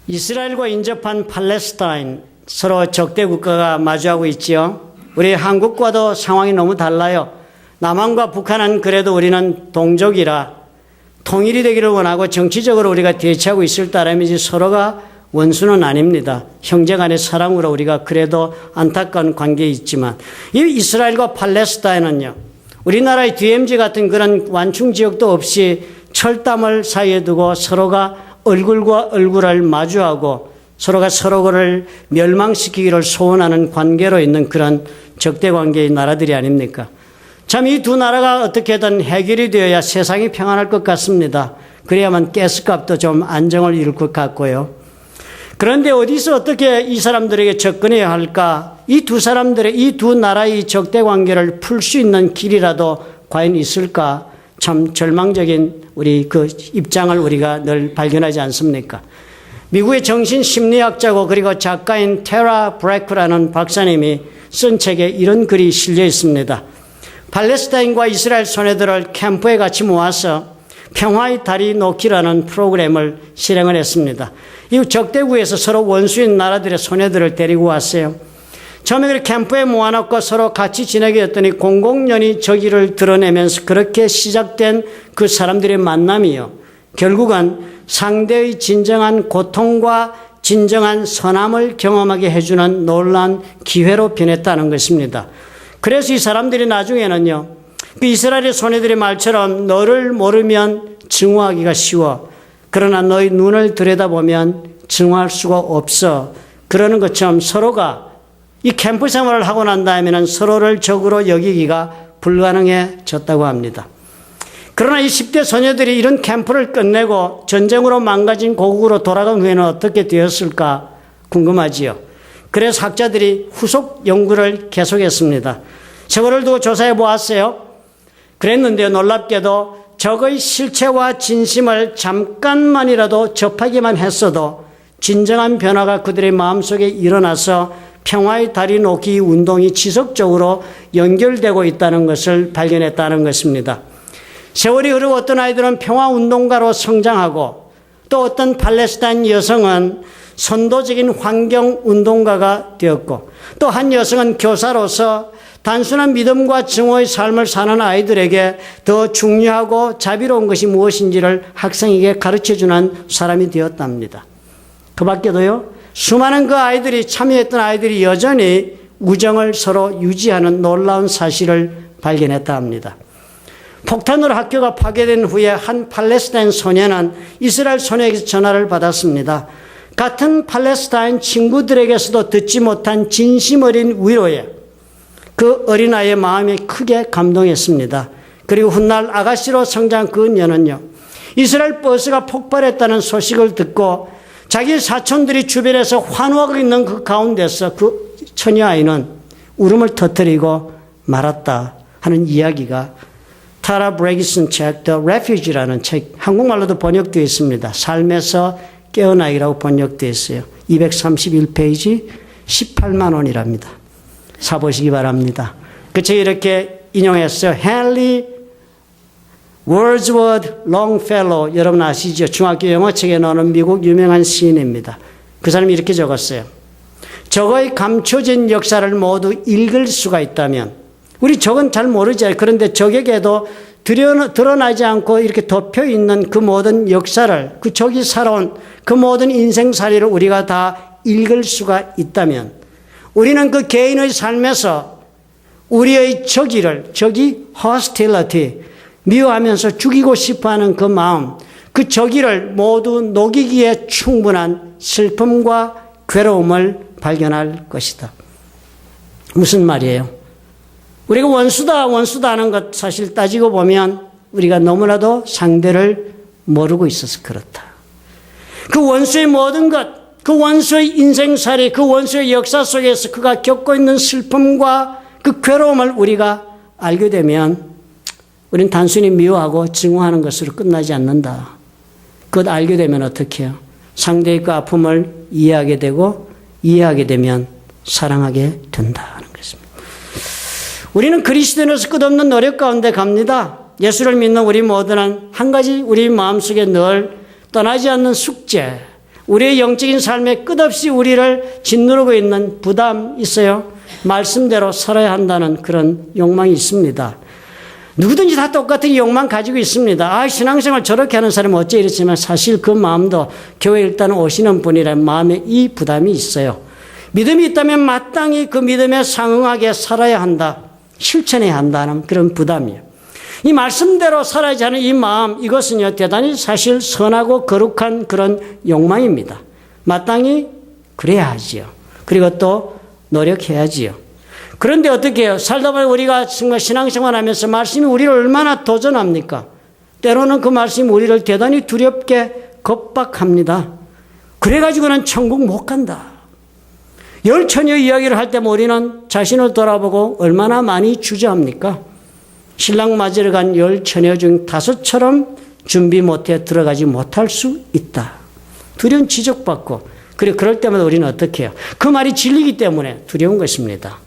이스라엘과 인접한 팔레스타인, 서로 적대 국가가 마주하고 있지요. 우리 한국과도 상황이 너무 달라요. 남한과 북한은 그래도 우리는 동족이라 통일이 되기를 원하고 정치적으로 우리가 대치하고 있을 따름이지 서로가 원수는 아닙니다. 형제 간의 사랑으로 우리가 그래도 안타까운 관계에 있지만 이 이스라엘과 팔레스타인은요, 우리나라의 DMZ 같은 그런 완충 지역도 없이 철담을 사이에 두고 서로가 얼굴과 얼굴을 마주하고 서로가 서로를 멸망시키기를 소원하는 관계로 있는 그런 적대 관계의 나라들이 아닙니까? 참 이 두 나라가 어떻게든 해결이 되어야 세상이 평안할 것 같습니다. 그래야만 가스값도 좀 안정을 이룰 것 같고요. 그런데 어디서 어떻게 이 사람들에게 접근해야 할까? 이 두 나라의 적대 관계를 풀 수 있는 길이라도 과연 있을까? 참 절망적인 우리 그 입장을 우리가 늘 발견하지 않습니까? 미국의 정신심리학자고 그리고 작가인 테라 브레크라는 박사님이 쓴 책에 이런 글이 실려 있습니다. 팔레스타인과 이스라엘 소녀들을 캠프에 같이 모아서 평화의 다리 놓기라는 프로그램을 실행을 했습니다. 이 적대국에서 서로 원수인 나라들의 소녀들을 데리고 왔어요. 처음에 캠프에 모아놓고 서로 같이 지내게 했더니 공공연히 저기를 드러내면서 그렇게 시작된 그 사람들의 만남이요, 결국은 상대의 진정한 고통과 진정한 선함을 경험하게 해주는 놀라운 기회로 변했다는 것입니다. 그래서 이 사람들이 나중에는요, 그 이스라엘의 소녀들의 말처럼 너를 모르면 증오하기가 쉬워. 그러나 너의 눈을 들여다보면 증오할 수가 없어. 그러는 것처럼 서로가 이 캠프 생활을 하고 난 다음에는 서로를 적으로 여기기가 불가능해졌다고 합니다. 그러나 이 10대 소녀들이 이런 캠프를 끝내고 전쟁으로 망가진 고국으로 돌아간 후에는 어떻게 되었을까 궁금하지요. 그래서 학자들이 후속 연구를 계속했습니다. 세월을 두고 조사해 보았어요. 그랬는데요, 놀랍게도 적의 실체와 진심을 잠깐만이라도 접하기만 했어도 진정한 변화가 그들의 마음속에 일어나서 평화의 다리 놓기 운동이 지속적으로 연결되고 있다는 것을 발견했다는 것입니다. 세월이 흐르고 어떤 아이들은 평화운동가로 성장하고 또 어떤 팔레스타인 여성은 선도적인 환경운동가가 되었고 또 한 여성은 교사로서 단순한 믿음과 증오의 삶을 사는 아이들에게 더 중요하고 자비로운 것이 무엇인지를 학생에게 가르쳐주는 사람이 되었답니다. 그 밖에도요, 수많은 그 아이들이 참여했던 아이들이 여전히 우정을 서로 유지하는 놀라운 사실을 발견했다 합니다. 폭탄으로 학교가 파괴된 후에 한 팔레스타인 소녀는 이스라엘 소녀에게서 전화를 받았습니다. 같은 팔레스타인 친구들에게서도 듣지 못한 진심 어린 위로에 그 어린아이의 마음이 크게 감동했습니다. 그리고 훗날 아가씨로 성장한 그녀는요, 이스라엘 버스가 폭발했다는 소식을 듣고 자기 사촌들이 주변에서 환호하고 있는 그 가운데서 그 처녀아이는 울음을 터뜨리고 말았다 하는 이야기가 타라 브레기슨 책 The Refugee라는 책, 한국말로도 번역되어 있습니다. 삶에서 깨어나기라고 번역되어 있어요. 231페이지 18만 원이랍니다. 사보시기 바랍니다. 그 책에 이렇게 인용했어요. 헨리 월즈워드 롱펠로, 여러분 아시죠? 중학교 영어책에 나오는 미국 유명한 시인입니다. 그 사람이 이렇게 적었어요. 적의 감춰진 역사를 모두 읽을 수가 있다면, 우리 적은 잘 모르죠. 그런데 적에게도 드러나지 않고 이렇게 덮여있는 그 모든 역사를, 그 적이 살아온 그 모든 인생살이를 우리가 다 읽을 수가 있다면, 우리는 그 개인의 삶에서 우리의 적이 hostility, 미워하면서 죽이고 싶어하는 그 마음, 그 적이를 모두 녹이기에 충분한 슬픔과 괴로움을 발견할 것이다. 무슨 말이에요? 우리가 원수다 하는 것 사실 따지고 보면 우리가 너무나도 상대를 모르고 있어서 그렇다. 그 원수의 모든 것, 그 원수의 인생살이, 그 원수의 역사 속에서 그가 겪고 있는 슬픔과 그 괴로움을 우리가 알게 되면 우리는 단순히 미워하고 증오하는 것으로 끝나지 않는다. 그것 알게 되면 어떻게 해요? 상대의 그 아픔을 이해하게 되고 이해하게 되면 사랑하게 된다는 것입니다. 우리는 그리스도인으로서 끝없는 노력 가운데 갑니다. 예수를 믿는 우리 모두는 한 가지 우리 마음속에 늘 떠나지 않는 숙제, 우리의 영적인 삶에 끝없이 우리를 짓누르고 있는 부담 있어요? 말씀대로 살아야 한다는 그런 욕망이 있습니다. 누구든지 다 똑같은 욕망 가지고 있습니다. 신앙생활 저렇게 하는 사람은 어째 이렇지만 사실 그 마음도 교회 일단 오시는 분이라는 마음에 이 부담이 있어요. 믿음이 있다면 마땅히 그 믿음에 상응하게 살아야 한다. 실천해야 한다는 그런 부담이에요. 이 말씀대로 살아야지 하는 이 마음, 이것은요, 대단히 사실 선하고 거룩한 그런 욕망입니다. 마땅히 그래야 하지요. 그리고 또 노력해야지요. 그런데 어떻게 해요? 살다 보면 우리가 정말 신앙생활 하면서 말씀이 우리를 얼마나 도전합니까? 때로는 그 말씀이 우리를 대단히 두렵게 겁박합니다. 그래가지고는 천국 못 간다. 열 처녀 이야기를 할 때 우리는 자신을 돌아보고 얼마나 많이 주저합니까? 신랑 맞으러 간 열 처녀 중 5처럼 준비 못해 들어가지 못할 수 있다. 두려운 지적받고, 그럴 때마다 우리는 어떻게 해요? 그 말이 진리이기 때문에 두려운 것입니다.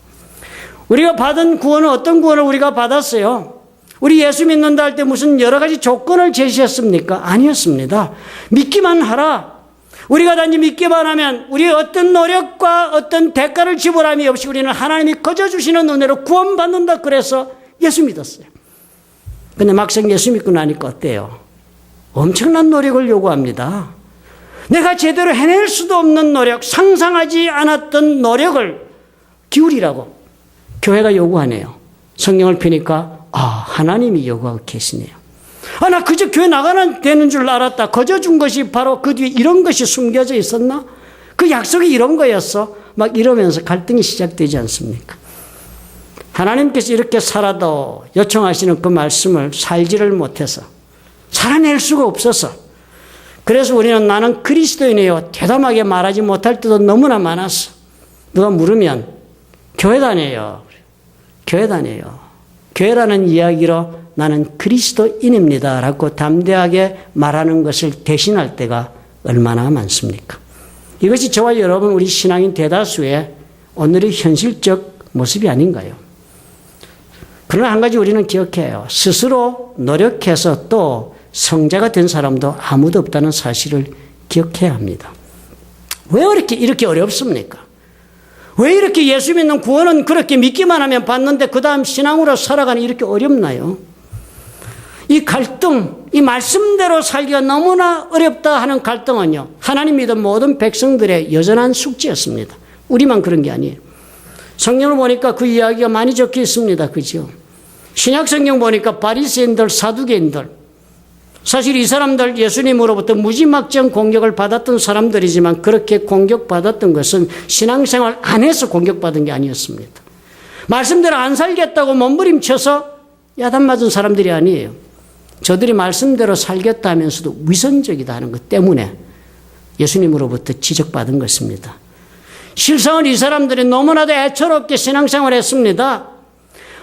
우리가 받은 구원은 어떤 구원을 우리가 받았어요? 우리 예수 믿는다 할 때 무슨 여러 가지 조건을 제시했습니까? 아니었습니다. 믿기만 하라. 우리가 단지 믿기만 하면 우리의 어떤 노력과 어떤 대가를 지불함이 없이 우리는 하나님이 거저 주시는 은혜로 구원받는다 그래서 예수 믿었어요. 근데 막상 예수 믿고 나니까 어때요? 엄청난 노력을 요구합니다. 내가 제대로 해낼 수도 없는 노력, 상상하지 않았던 노력을 기울이라고 교회가 요구하네요. 성경을 펴니까 하나님이 요구하고 계시네요. 나 그저 교회 나가는 되는 줄 알았다. 거저 준 것이 바로 그 뒤에 이런 것이 숨겨져 있었나? 그 약속이 이런 거였어. 막 이러면서 갈등이 시작되지 않습니까? 하나님께서 이렇게 살아도 요청하시는 그 말씀을 살지를 못해서 살아낼 수가 없어서, 그래서 우리는 나는 그리스도인이에요 대담하게 말하지 못할 때도 너무나 많았어. 누가 물으면 교회 다녀요. 교회 다녀요. 교회라는 이야기로 나는 그리스도인입니다 라고 담대하게 말하는 것을 대신할 때가 얼마나 많습니까? 이것이 저와 여러분 우리 신앙인 대다수의 오늘의 현실적 모습이 아닌가요? 그러나 한 가지 우리는 기억해요. 스스로 노력해서 또 성자가 된 사람도 아무도 없다는 사실을 기억해야 합니다. 왜 이렇게 어렵습니까? 왜 이렇게 예수 믿는 구원은 그렇게 믿기만 하면 받는데 그 다음 신앙으로 살아가는 이렇게 어렵나요? 이 갈등, 이 말씀대로 살기가 너무나 어렵다 하는 갈등은요, 하나님 믿은 모든 백성들의 여전한 숙제였습니다. 우리만 그런 게 아니에요. 성경을 보니까 그 이야기가 많이 적혀 있습니다. 그죠? 신약 성경 보니까 바리새인들, 사두개인들, 사실 이 사람들 예수님으로부터 무지막지한 공격을 받았던 사람들이지만 그렇게 공격받았던 것은 신앙생활 안에서 공격받은 게 아니었습니다. 말씀대로 안 살겠다고 몸부림쳐서 야단 맞은 사람들이 아니에요. 저들이 말씀대로 살겠다 하면서도 위선적이다 하는 것 때문에 예수님으로부터 지적받은 것입니다. 실상은 이 사람들이 너무나도 애처롭게 신앙생활을 했습니다.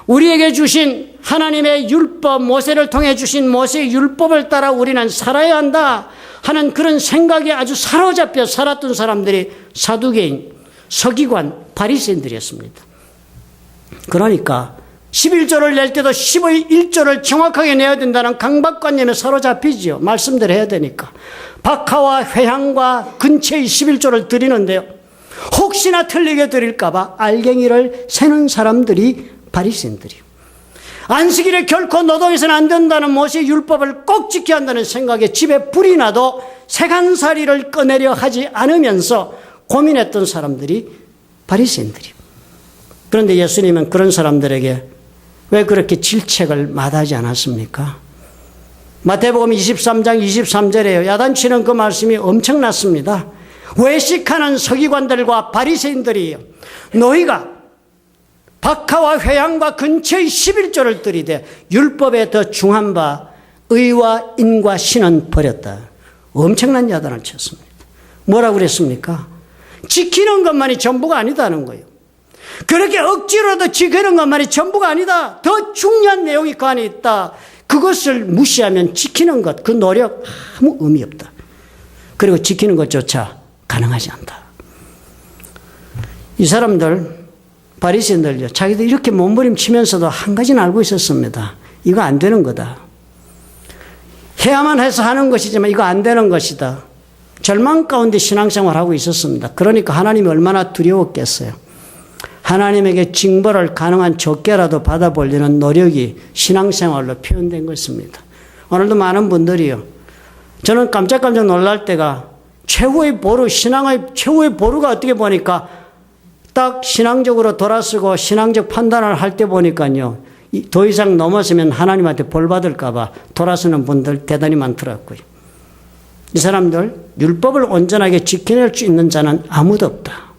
우리에게 주신 하나님의 율법, 모세를 통해 주신 모세의 율법을 따라 우리는 살아야 한다 하는 그런 생각에 아주 사로잡혀 살았던 사람들이 사두개인, 서기관, 바리새인들이었습니다. 그러니까 11조를 낼 때도 10의 1조를 정확하게 내야 된다는 강박관념에 사로잡히지요. 말씀대로 해야 되니까. 박하와 회향과 근처의 11조를 드리는데요, 혹시나 틀리게 드릴까 봐 알갱이를 세는 사람들이 바리새인들이요. 안식일에 결코 노동해서는 안 된다는 모세의 율법을 꼭 지켜야 한다는 생각에 집에 불이 나도 세간살이를 꺼내려 하지 않으면서 고민했던 사람들이 바리새인들이요. 그런데 예수님은 그런 사람들에게 왜 그렇게 질책을 마다하지 않았습니까? 마태복음 23장 23절에요. 야단치는 그 말씀이 엄청났습니다. 외식하는 서기관들과 바리새인들이요, 너희가 박하와 회향과 근처의 11조를 들이대 율법에 더 중한 바 의와 인과 신은 버렸다. 엄청난 야단을 쳤습니다. 뭐라고 그랬습니까? 지키는 것만이 전부가 아니다는 거예요. 그렇게 억지로도 지키는 것만이 전부가 아니다. 더 중요한 내용이 그 안에 있다. 그것을 무시하면 지키는 것, 그 노력 아무 의미 없다. 그리고 지키는 것조차 가능하지 않다. 이 사람들, 바리새인들요, 자기들 이렇게 몸부림치면서도 한 가지는 알고 있었습니다. 이거 안 되는 거다. 해야만 해서 하는 것이지만 이거 안 되는 것이다. 절망 가운데 신앙생활하고 있었습니다. 그러니까 하나님이 얼마나 두려웠겠어요. 하나님에게 징벌을 가능한 적게라도 받아보려는 노력이 신앙생활로 표현된 것입니다. 오늘도 많은 분들이요. 저는 깜짝깜짝 놀랄 때가 최후의 보루, 신앙의 최후의 보루가 어떻게 보니까 딱 신앙적으로 돌아서고 신앙적 판단을 할 때 보니까요. 더 이상 넘어서면 하나님한테 벌 받을까봐 돌아서는 분들 대단히 많더라고요. 이 사람들 율법을 온전하게 지켜낼 수 있는 자는 아무도 없다.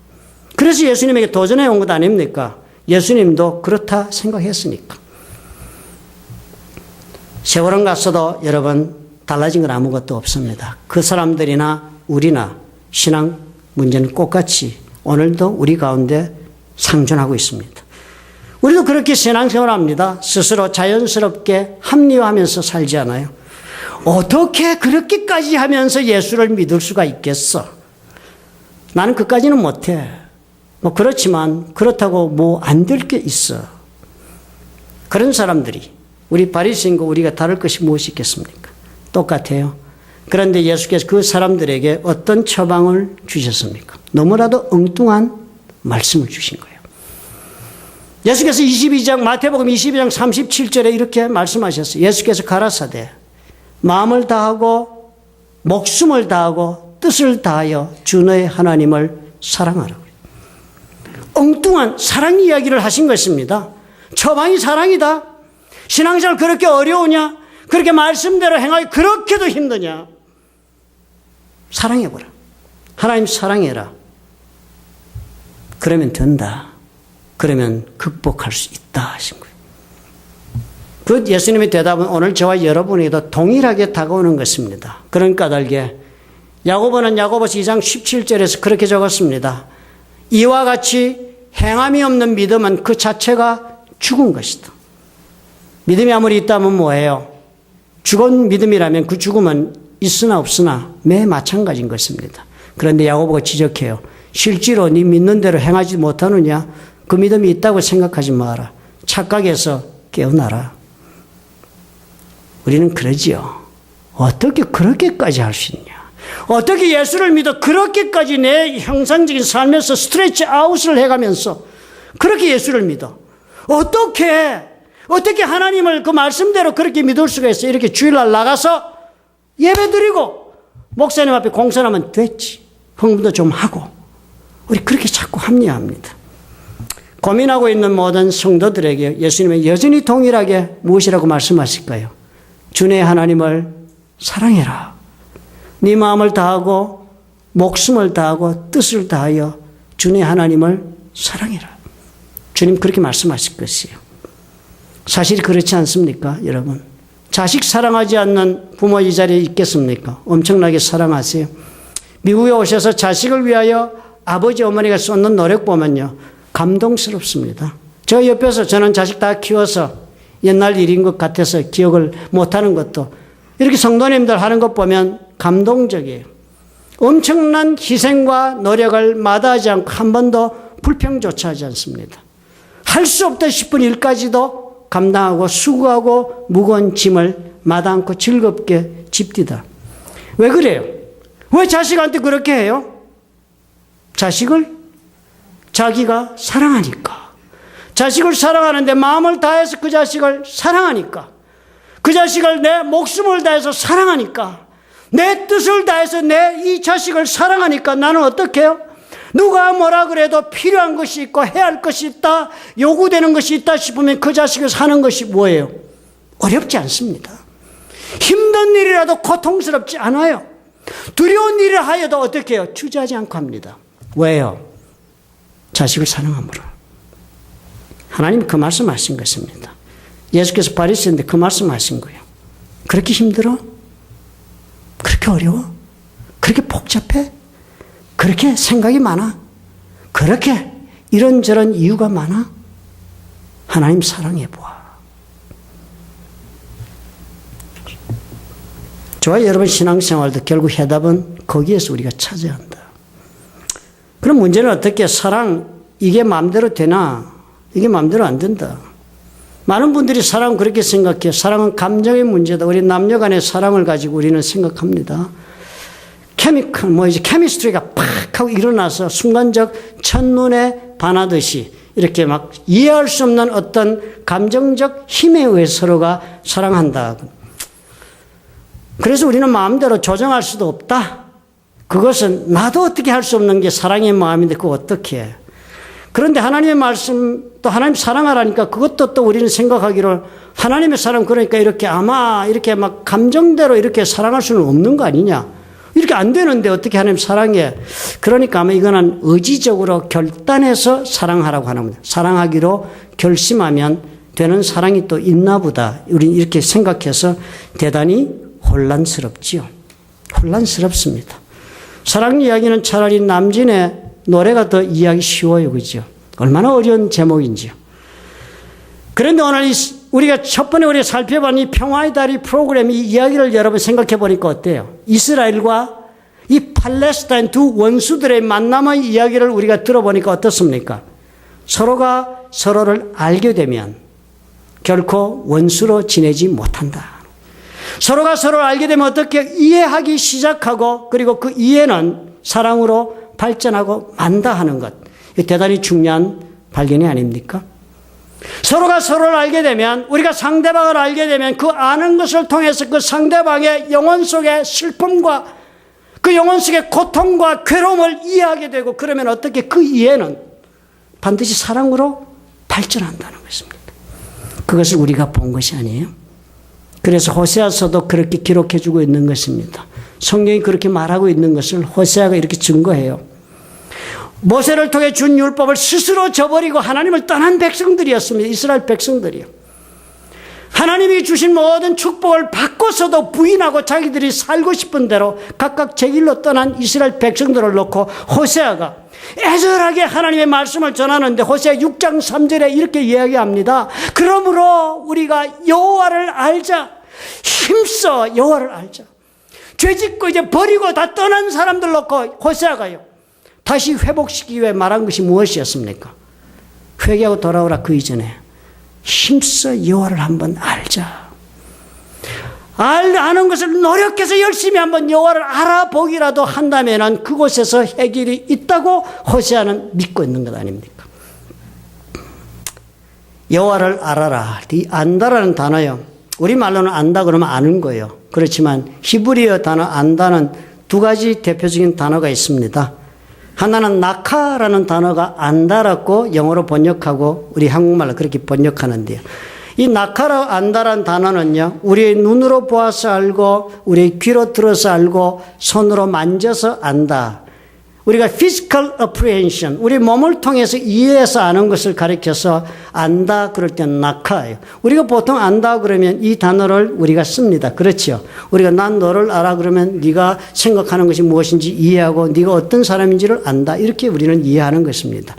그래서 예수님에게 도전해 온 것 아닙니까? 예수님도 그렇다 생각했으니까. 세월은 갔어도 여러분 달라진 건 아무것도 없습니다. 그 사람들이나 우리나 신앙 문제는 똑같이 오늘도 우리 가운데 상존하고 있습니다. 우리도 그렇게 신앙생활합니다. 스스로 자연스럽게 합리화하면서 살지 않아요. 어떻게 그렇게까지 하면서 예수를 믿을 수가 있겠어? 나는 그까지는 못해. 그렇지만 그렇다고 안 될 게 있어. 그런 사람들이 우리 바리새인과 우리가 다를 것이 무엇이 있겠습니까? 똑같아요. 그런데 예수께서 그 사람들에게 어떤 처방을 주셨습니까? 너무나도 엉뚱한 말씀을 주신 거예요. 예수께서 마태복음 22장 37절에 이렇게 말씀하셨어요. 예수께서 가라사대 마음을 다하고 목숨을 다하고 뜻을 다하여 주 너의 하나님을 사랑하라. 엉뚱한 사랑 이야기를 하신 것입니다. 처방이 사랑이다. 신앙생활 그렇게 어려우냐? 그렇게 말씀대로 행하기 그렇게도 힘드냐? 사랑해보라. 하나님 사랑해라. 그러면 된다. 그러면 극복할 수 있다 하신 거예요. 그 예수님의 대답은 오늘 저와 여러분에게도 동일하게 다가오는 것입니다. 그런 까닭에 야고보는 야고보서 2장 17절에서 그렇게 적었습니다. 이와 같이 행함이 없는 믿음은 그 자체가 죽은 것이다. 믿음이 아무리 있다면 뭐예요? 죽은 믿음이라면 그 죽음은 있으나 없으나 매 마찬가지인 것입니다. 그런데 야고보가 지적해요. 실제로 네 믿는 대로 행하지 못하느냐? 그 믿음이 있다고 생각하지 마라. 착각해서 깨어나라. 우리는 그러지요. 어떻게 그렇게까지 할 수 있냐? 어떻게 예수를 믿어 그렇게까지 내 형상적인 삶에서 스트레치 아웃을 해가면서 그렇게 예수를 믿어? 어떻게 하나님을 그 말씀대로 그렇게 믿을 수가 있어? 이렇게 주일날 나가서 예배 드리고 목사님 앞에 공선하면 됐지. 헌금도 좀 하고. 우리 그렇게 자꾸 합리화합니다. 고민하고 있는 모든 성도들에게 예수님은 여전히 동일하게 무엇이라고 말씀하실까요? 주의 하나님을 사랑해라. 네 마음을 다하고 목숨을 다하고 뜻을 다하여 주의 하나님을 사랑해라. 주님 그렇게 말씀하실 것이에요. 사실 그렇지 않습니까, 여러분? 자식 사랑하지 않는 부모 이 자리에 있겠습니까? 엄청나게 사랑하세요. 미국에 오셔서 자식을 위하여 아버지 어머니가 쏟는 노력 보면요, 감동스럽습니다. 저 옆에서 저는 자식 다 키워서 옛날 일인 것 같아서 기억을 못하는 것도 이렇게 성도님들 하는 것 보면 감동적이에요. 엄청난 희생과 노력을 마다하지 않고 한 번도 불평조차 하지 않습니다. 할 수 없다 싶은 일까지도 감당하고 수고하고 무거운 짐을 마다 않고 즐겁게 집디다. 왜 그래요? 왜 자식한테 그렇게 해요? 자식을 자기가 사랑하니까. 자식을 사랑하는데 마음을 다해서 그 자식을 사랑하니까. 그 자식을 내 목숨을 다해서 사랑하니까. 내 뜻을 다해서 내 이 자식을 사랑하니까 나는 어떻게 해요? 누가 뭐라 그래도 필요한 것이 있고 해야 할 것이 있다, 요구되는 것이 있다 싶으면 그 자식을 사는 것이 뭐예요? 어렵지 않습니다. 힘든 일이라도 고통스럽지 않아요. 두려운 일을 하여도 어떻게 해요? 주저하지 않고 합니다. 왜요? 자식을 사랑함으로. 하나님 그 말씀하신 것입니다. 예수께서 바리새인데 그 말씀하신 거예요. 그렇게 힘들어? 그렇게 어려워? 그렇게 복잡해? 그렇게 생각이 많아? 그렇게 이런저런 이유가 많아? 하나님 사랑해보아. 저와 여러분 신앙생활도 결국 해답은 거기에서 우리가 찾아야 한다. 그럼 문제는 어떻게 사랑, 이게 마음대로 되나? 이게 마음대로 안 된다. 많은 분들이 사랑 그렇게 생각해요. 사랑은 감정의 문제다. 우리 남녀 간의 사랑을 가지고 우리는 생각합니다. 케미스트리가 팍 하고 일어나서 순간적 첫눈에 반하듯이 이렇게 막 이해할 수 없는 어떤 감정적 힘에 의해 서로가 사랑한다. 그래서 우리는 마음대로 조정할 수도 없다. 그것은 나도 어떻게 할 수 없는 게 사랑의 마음인데 그거 어떻게 해. 그런데 하나님의 말씀 또 하나님 사랑하라니까 그것도 또 우리는 생각하기를 하나님의 사랑 그러니까 이렇게 아마 이렇게 막 감정대로 이렇게 사랑할 수는 없는 거 아니냐. 이렇게 안 되는데 어떻게 하나님 사랑해. 그러니까 아마 이거는 의지적으로 결단해서 사랑하라고 하는 겁니다. 사랑하기로 결심하면 되는 사랑이 또 있나 보다. 우리는 이렇게 생각해서 대단히 혼란스럽지요. 혼란스럽습니다. 사랑 이야기는 차라리 남진의 노래가 더 이해하기 쉬워요. 그죠? 얼마나 어려운 제목인지요. 그런데 오늘 우리가 첫 번에 우리가 살펴본 이 평화의 다리 프로그램 이 이야기를 여러분 생각해 보니까 어때요? 이스라엘과 이 팔레스타인 두 원수들의 만남의 이야기를 우리가 들어보니까 어떻습니까? 서로가 서로를 알게 되면 결코 원수로 지내지 못한다. 서로가 서로를 알게 되면 어떻게 이해하기 시작하고 그리고 그 이해는 사랑으로 발전하고 만다 하는 것. 대단히 중요한 발견이 아닙니까? 서로가 서로를 알게 되면 우리가 상대방을 알게 되면 그 아는 것을 통해서 그 상대방의 영혼 속의 슬픔과 그 영혼 속의 고통과 괴로움을 이해하게 되고 그러면 어떻게 그 이해는 반드시 사랑으로 발전한다는 것입니다. 그것을 우리가 본 것이 아니에요. 그래서 호세아서도 그렇게 기록해 주고 있는 것입니다. 성경이 그렇게 말하고 있는 것을 호세아가 이렇게 증거해요. 모세를 통해 준 율법을 스스로 저버리고 하나님을 떠난 백성들이었습니다. 이스라엘 백성들이요. 하나님이 주신 모든 축복을 받고서도 부인하고 자기들이 살고 싶은 대로 각각 제 길로 떠난 이스라엘 백성들을 놓고 호세아가 애절하게 하나님의 말씀을 전하는데 호세아 6장 3절에 이렇게 이야기합니다. 그러므로 우리가 여호와를 알자. 힘써 여호와를 알자. 죄짓고 이제 버리고 다 떠난 사람들 놓고 호세아가요. 다시 회복시키기 위해 말한 것이 무엇이었습니까? 회개하고 돌아오라 그 이전에 힘써 여호와를 한번 알자. 아는 것을 노력해서 열심히 한번 여호와를 알아보기라도 한다면 그곳에서 해결이 있다고 호세아는 믿고 있는 것 아닙니까? 여호와를 알아라. 이 안다라는 단어요. 우리말로는 안다 그러면 아는 거예요. 그렇지만 히브리어 단어 안다는 두 가지 대표적인 단어가 있습니다. 하나는 나카라는 단어가 안다라고 영어로 번역하고 우리 한국말로 그렇게 번역하는데요. 이 나카라 안다라는 단어는요. 우리의 눈으로 보아서 알고 우리의 귀로 들어서 알고 손으로 만져서 안다. 우리가 physical apprehension, 우리 몸을 통해서 이해해서 아는 것을 가리켜서 안다 그럴 때는 나카예요. 우리가 보통 안다 그러면 이 단어를 우리가 씁니다. 그렇죠? 우리가 난 너를 알아 그러면 네가 생각하는 것이 무엇인지 이해하고 네가 어떤 사람인지를 안다. 이렇게 우리는 이해하는 것입니다.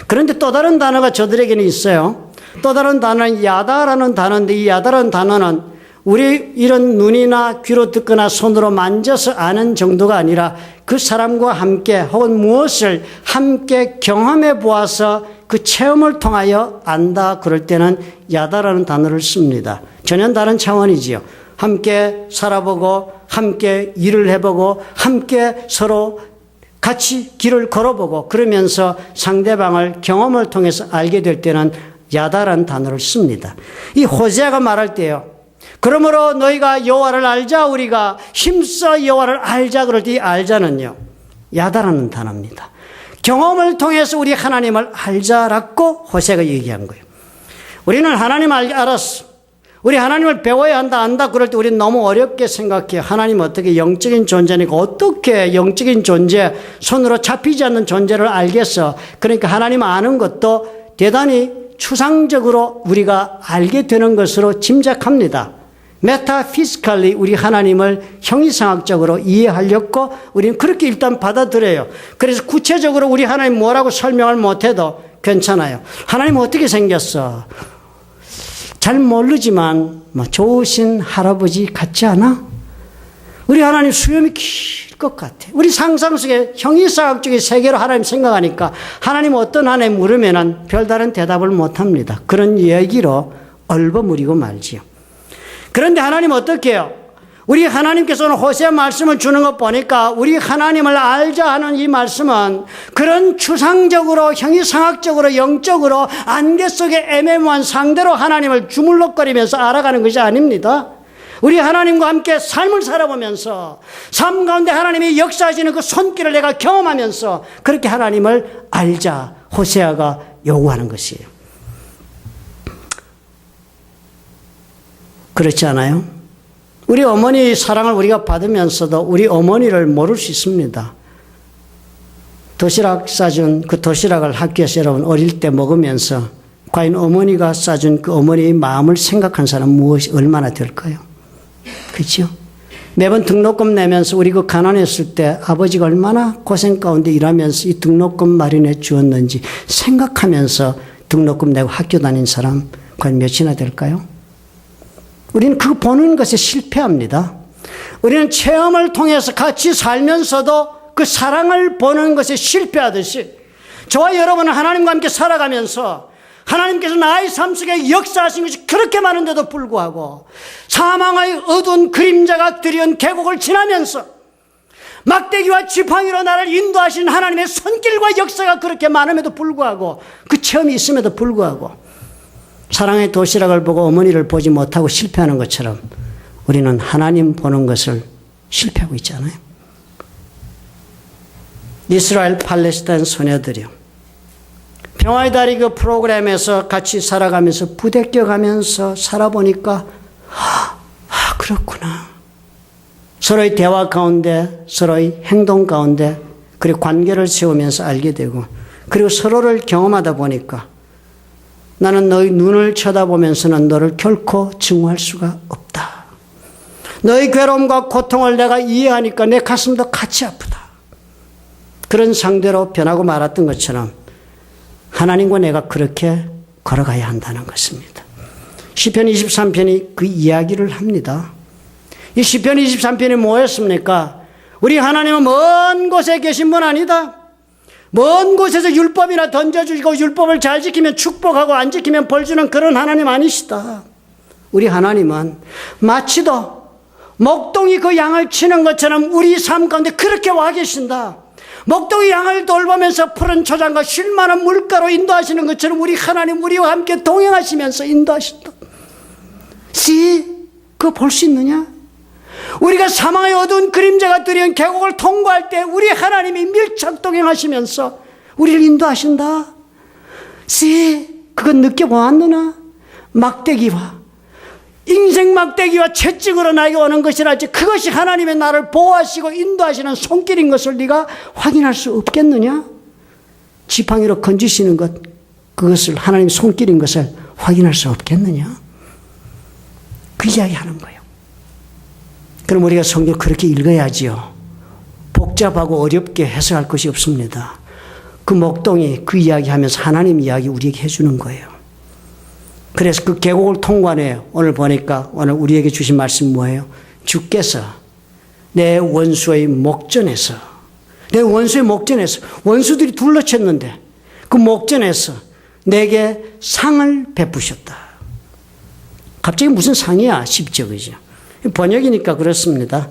그런데 또 다른 단어가 저들에게는 있어요. 또 다른 단어는 야다라는 단어인데 이 야다라는 단어는 우리 이런 눈이나 귀로 듣거나 손으로 만져서 아는 정도가 아니라 그 사람과 함께 혹은 무엇을 함께 경험해 보아서 그 체험을 통하여 안다 그럴 때는 야다라는 단어를 씁니다. 전혀 다른 차원이지요. 함께 살아보고 함께 일을 해보고 함께 서로 같이 길을 걸어보고 그러면서 상대방을 경험을 통해서 알게 될 때는 야다라는 단어를 씁니다. 이 호세아가 말할 때요. 그러므로 너희가 여호와를 알자. 우리가 힘써 여호와를 알자. 그럴 때 이 알자는요. 야다라는 단어입니다. 경험을 통해서 우리 하나님을 알자라고 호세아가 얘기한 거예요. 우리는 하나님을 알았어. 우리 하나님을 배워야 한다, 안다. 그럴 때 우리는 너무 어렵게 생각해요. 하나님 어떻게 영적인 존재니까 어떻게 영적인 존재, 손으로 잡히지 않는 존재를 알겠어. 그러니까 하나님 아는 것도 대단히 추상적으로 우리가 알게 되는 것으로 짐작합니다. 메타피지컬리 우리 하나님을 형이상학적으로 이해하려고 우리는 그렇게 일단 받아들여요. 그래서 구체적으로 우리 하나님 뭐라고 설명을 못해도 괜찮아요. 하나님 어떻게 생겼어? 잘 모르지만 좋으신 할아버지 같지 않아? 우리 하나님 수염이 길 것 같아. 우리 상상 속에 형이상학적인 세계로 하나님 생각하니까 하나님 어떤 하나님 물으면 별다른 대답을 못합니다. 그런 얘기로 얼버무리고 말지요. 그런데 하나님 어떻게 해요? 우리 하나님께서는 호세아 말씀을 주는 것 보니까 우리 하나님을 알자 하는 이 말씀은 그런 추상적으로 형이상학적으로 영적으로 안개 속에 애매모호한 상대로 하나님을 주물럭거리면서 알아가는 것이 아닙니다. 우리 하나님과 함께 삶을 살아보면서 삶 가운데 하나님이 역사하시는 그 손길을 내가 경험하면서 그렇게 하나님을 알자 호세아가 요구하는 것이에요. 그렇지 않아요? 우리 어머니 사랑을 우리가 받으면서도 우리 어머니를 모를 수 있습니다. 도시락 싸준 그 도시락을 학교에서 여러분 어릴 때 먹으면서 과연 어머니가 싸준 그 어머니의 마음을 생각한 사람 무엇이 얼마나 될까요? 그렇죠? 매번 등록금 내면서 우리 그 가난했을 때 아버지가 얼마나 고생 가운데 일하면서 이 등록금 마련해 주었는지 생각하면서 등록금 내고 학교 다닌 사람 과연 몇이나 될까요? 우리는 그거 보는 것에 실패합니다. 우리는 체험을 통해서 같이 살면서도 그 사랑을 보는 것에 실패하듯이 저와 여러분은 하나님과 함께 살아가면서 하나님께서 나의 삶 속에 역사하신 것이 그렇게 많은데도 불구하고 사망의 어두운 그림자가 드리운 계곡을 지나면서 막대기와 지팡이로 나를 인도하신 하나님의 손길과 역사가 그렇게 많음에도 불구하고 그 체험이 있음에도 불구하고 사랑의 도시락을 보고 어머니를 보지 못하고 실패하는 것처럼 우리는 하나님 보는 것을 실패하고 있잖아요. 이스라엘 팔레스타인 소녀들이요. 평화의 다리 그 프로그램에서 같이 살아가면서 부대껴가면서 살아보니까 그렇구나. 서로의 대화 가운데 서로의 행동 가운데 그리고 관계를 세우면서 알게 되고 그리고 서로를 경험하다 보니까 나는 너의 눈을 쳐다보면서는 너를 결코 증오할 수가 없다. 너의 괴로움과 고통을 내가 이해하니까 내 가슴도 같이 아프다. 그런 상대로 변하고 말았던 것처럼 하나님과 내가 그렇게 걸어가야 한다는 것입니다. 시편 23편이 그 이야기를 합니다. 이 시편 23편이 뭐였습니까? 우리 하나님은 먼 곳에 계신 분 아니다. 먼 곳에서 율법이나 던져주시고 율법을 잘 지키면 축복하고 안 지키면 벌 주는 그런 하나님 아니시다. 우리 하나님은 마치도 목동이 그 양을 치는 것처럼 우리 삶 가운데 그렇게 와 계신다. 목동이 양을 돌보면서 푸른 초장과 쉴만한 물가로 인도하시는 것처럼 우리 하나님 우리와 함께 동행하시면서 인도하신다. 그거 볼 수 있느냐? 우리가 사망의 어두운 그림자가 드리운 계곡을 통과할 때 우리 하나님이 밀착 동행하시면서 우리를 인도하신다. 그건 느껴보았느냐? 막대기와 인생 막대기와 채찍으로 나에게 오는 것이라지 그것이 하나님의 나를 보호하시고 인도하시는 손길인 것을 네가 확인할 수 없겠느냐? 지팡이로 건지시는 것 그것을 하나님의 손길인 것을 확인할 수 없겠느냐? 그 이야기 하는 거예요. 그럼 우리가 성경 그렇게 읽어야지요. 복잡하고 어렵게 해석할 것이 없습니다. 그 목동이 그 이야기하면서 하나님 이야기 우리에게 해주는 거예요. 그래서 그 계곡을 통과해요. 오늘 보니까 오늘 우리에게 주신 말씀 뭐예요? 주께서 내 원수의 목전에서 원수들이 둘러쳤는데 그 목전에서 내게 상을 베푸셨다. 갑자기 무슨 상이야 싶죠, 그죠? 번역이니까 그렇습니다.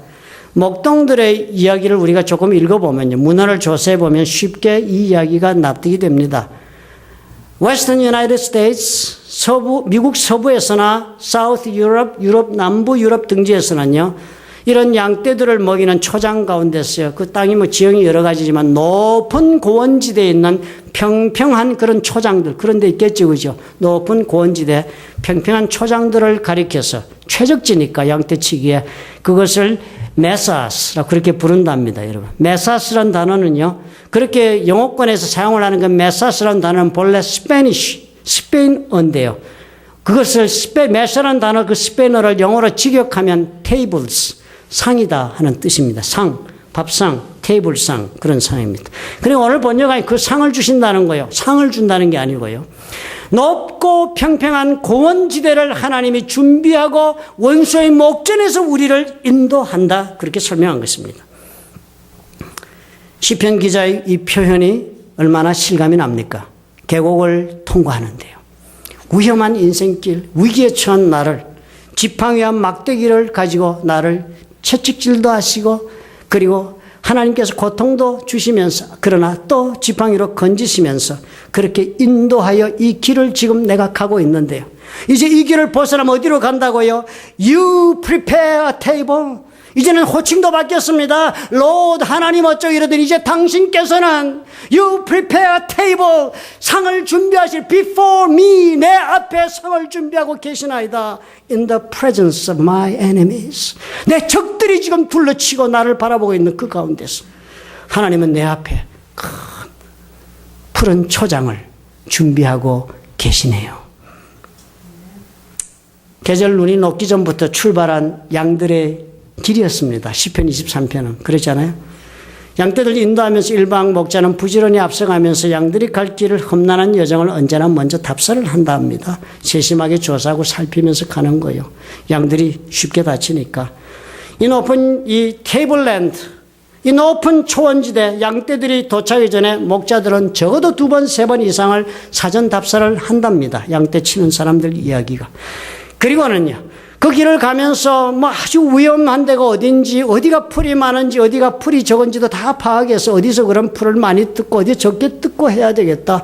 목동들의 이야기를 우리가 조금 읽어보면요. 문헌을 조사해보면 쉽게 이 이야기가 납득이 됩니다. Western United States, 미국 서부에서나 South Europe, 남부 유럽 등지에서는요. 이런 양떼들을 먹이는 초장 가운데서요. 그 땅이 뭐 지형이 여러 가지지만 높은 고원지대에 있는 평평한 그런 초장들, 그런 데 있겠죠, 그죠? 높은 고원지대, 평평한 초장들을 가리켜서 최적지니까 양떼치기에 그것을 메사스라고 그렇게 부른답니다, 여러분. 메사스라는 단어는요, 그렇게 영어권에서 사용을 하는 그 메사스라는 단어는 본래 스페인어인데요. 그것을 메사라는 단어, 그 스페인어를 영어로 직역하면 tables, 상이다 하는 뜻입니다. 상, 밥상, 테이블상, 그런 상입니다. 그리고 오늘 번역하니 그 상을 주신다는 거예요. 상을 준다는 게 아니고요. 높고 평평한 고원지대를 하나님이 준비하고 원수의 목전에서 우리를 인도한다. 그렇게 설명한 것입니다. 시편 기자의 이 표현이 얼마나 실감이 납니까? 계곡을 통과하는데요. 위험한 인생길, 위기에 처한 나를 지팡이와 막대기를 가지고 나를 채찍질도 하시고 그리고 하나님께서 고통도 주시면서 그러나 또 지팡이로 건지시면서 그렇게 인도하여 이 길을 지금 내가 가고 있는데요. 이제 이 길을 벗어나면 어디로 간다고요? You prepare a table. 이제는 호칭도 바뀌었습니다. Lord 하나님 어쩌고 이러더니 이제 당신께서는 You prepare a table. 상을 준비하실 before me. 내 앞에 상을 준비하고 계시나이다. In the presence of my enemies. 내 적들이 지금 둘러치고 나를 바라보고 있는 그 가운데서 하나님은 내 앞에 큰 푸른 초장을 준비하고 계시네요. 계절 눈이 녹기 전부터 출발한 양들의 길이었습니다. 시편 23편은 그렇잖아요. 양떼들 인도하면서 일방 목자는 부지런히 앞서가면서 양들이 갈 길을 험난한 여정을 언제나 먼저 답사를 한다 합니다. 세심하게 조사하고 살피면서 가는 거예요. 양들이 쉽게 다치니까. 이 높은 이 테이블랜드, 이 높은 초원지대 양떼들이 도착하기 전에 목자들은 적어도 2번, 3번 이상을 사전 답사를 한답니다. 양떼 치는 사람들 이야기가. 그리고는요, 그 길을 가면서 뭐 아주 위험한 데가 어딘지, 어디가 풀이 많은지, 어디가 풀이 적은지도 다 파악해서 어디서 그런 풀을 많이 뜯고 어디 적게 뜯고 해야 되겠다.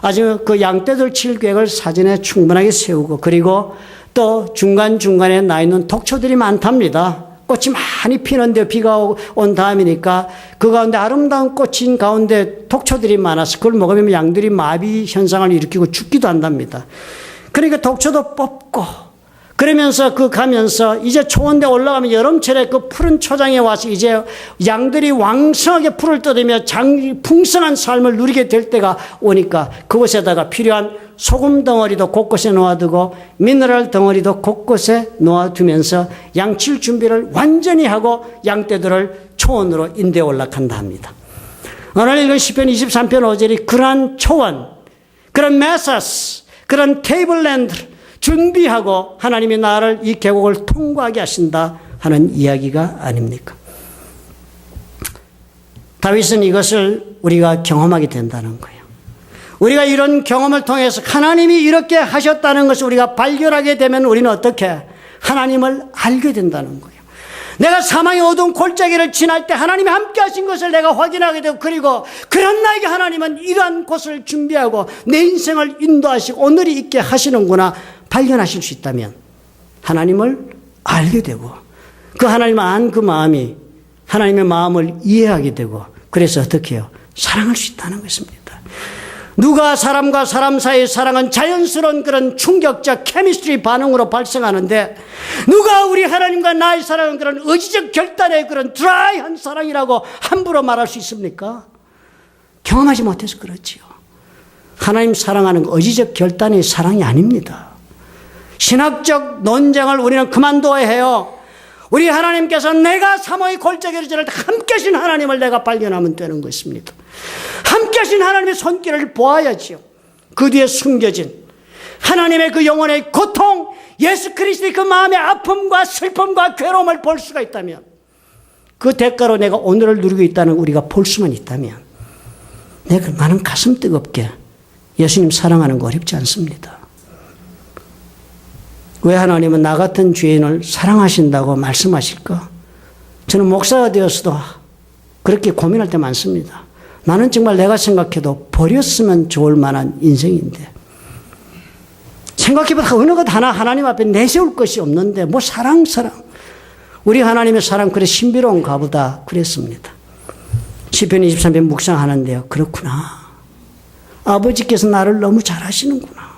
아주 그 양떼들 칠 계획을 사전에 충분하게 세우고 그리고 또 중간중간에 나 있는 독초들이 많답니다. 꽃이 많이 피는데 비가 온 다음이니까 그 가운데 아름다운 꽃인 가운데 독초들이 많아서 그걸 먹으면 양들이 마비 현상을 일으키고 죽기도 한답니다. 그러니까 독초도 뽑고 그러면서 가면서 이제 초원대 올라가면 여름철에 그 푸른 초장에 와서 이제 양들이 왕성하게 풀을 뜯으며 풍성한 삶을 누리게 될 때가 오니까 그곳에다가 필요한 소금 덩어리도 곳곳에 놓아두고 미네랄 덩어리도 곳곳에 놓아두면서 양칠 준비를 완전히 하고 양떼들을 초원으로 인도에 올라간다 합니다. 오늘 읽은 시편 23편 5절이 그러한 초원, 그런 메사스, 그런 테이블랜드 준비하고 하나님이 나를 이 계곡을 통과하게 하신다 하는 이야기가 아닙니까? 다윗은 이것을 우리가 경험하게 된다는 거예요. 우리가 이런 경험을 통해서 하나님이 이렇게 하셨다는 것을 우리가 발견하게 되면 우리는 어떻게 하나님을 알게 된다는 거예요. 내가 사망의 어두운 골짜기를 지날 때 하나님이 함께 하신 것을 내가 확인하게 되고 그리고 그런 나에게 하나님은 이러한 곳을 준비하고 내 인생을 인도하시고 오늘이 있게 하시는구나 발견하실 수 있다면 하나님을 알게 되고 그 하나님을 안 그 마음이 하나님의 마음을 이해하게 되고 그래서 어떻게 해요? 사랑할 수 있다는 것입니다. 누가 사람과 사람 사이의 사랑은 자연스러운 그런 충격적 케미스트리 반응으로 발생하는데 누가 우리 하나님과 나의 사랑은 그런 의지적 결단의 그런 드라이한 사랑이라고 함부로 말할 수 있습니까? 경험하지 못해서 그렇지요. 하나님 사랑하는 의지적 결단의 사랑이 아닙니다. 신학적 논쟁을 우리는 그만둬야 해요. 우리 하나님께서 내가 사모의 골짜기를 지날 때 함께 하신 하나님을 내가 발견하면 되는 것입니다. 함께 하신 하나님의 손길을 보아야지요. 그 뒤에 숨겨진 하나님의 그 영혼의 고통, 예수 그리스도의 그 마음의 아픔과 슬픔과 괴로움을 볼 수가 있다면 그 대가로 내가 오늘을 누리고 있다는 우리가 볼 수만 있다면 나는 가슴 뜨겁게 예수님 사랑하는 거 어렵지 않습니다. 왜 하나님은 나 같은 죄인을 사랑하신다고 말씀하실까? 저는 목사가 되어서도 그렇게 고민할 때 많습니다. 나는 정말 내가 생각해도 버렸으면 좋을 만한 인생인데 생각해보다 어느 것 하나 하나님 앞에 내세울 것이 없는데 뭐 사랑 우리 하나님의 사랑 그래 신비로운가 보다 그랬습니다. 시편 23편 묵상하는데요. 그렇구나. 아버지께서 나를 너무 잘 아시는구나.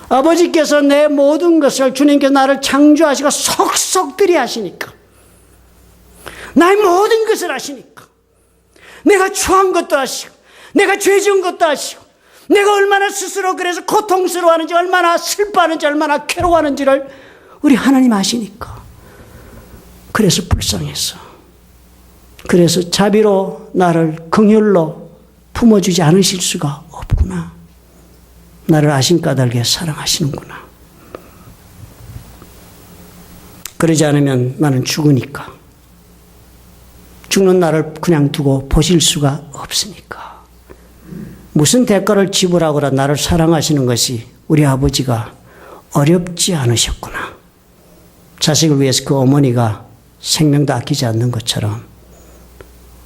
아버지께서 내 모든 것을 주님께서 나를 창조하시고 속속들이 하시니까 나의 모든 것을 아시니까 내가 추한 것도 아시고 내가 죄 지은 것도 아시고 내가 얼마나 스스로 그래서 고통스러워하는지 얼마나 슬퍼하는지 얼마나 괴로워하는지를 우리 하나님 아시니까 그래서 불쌍해서 그래서 자비로 나를 긍휼로 품어주지 않으실 수가 없구나. 나를 아심 까닭에 사랑하시는구나. 그러지 않으면 나는 죽으니까. 죽는 나를 그냥 두고 보실 수가 없으니까. 무슨 대가를 지불하거나 나를 사랑하시는 것이 우리 아버지가 어렵지 않으셨구나. 자식을 위해서 그 어머니가 생명도 아끼지 않는 것처럼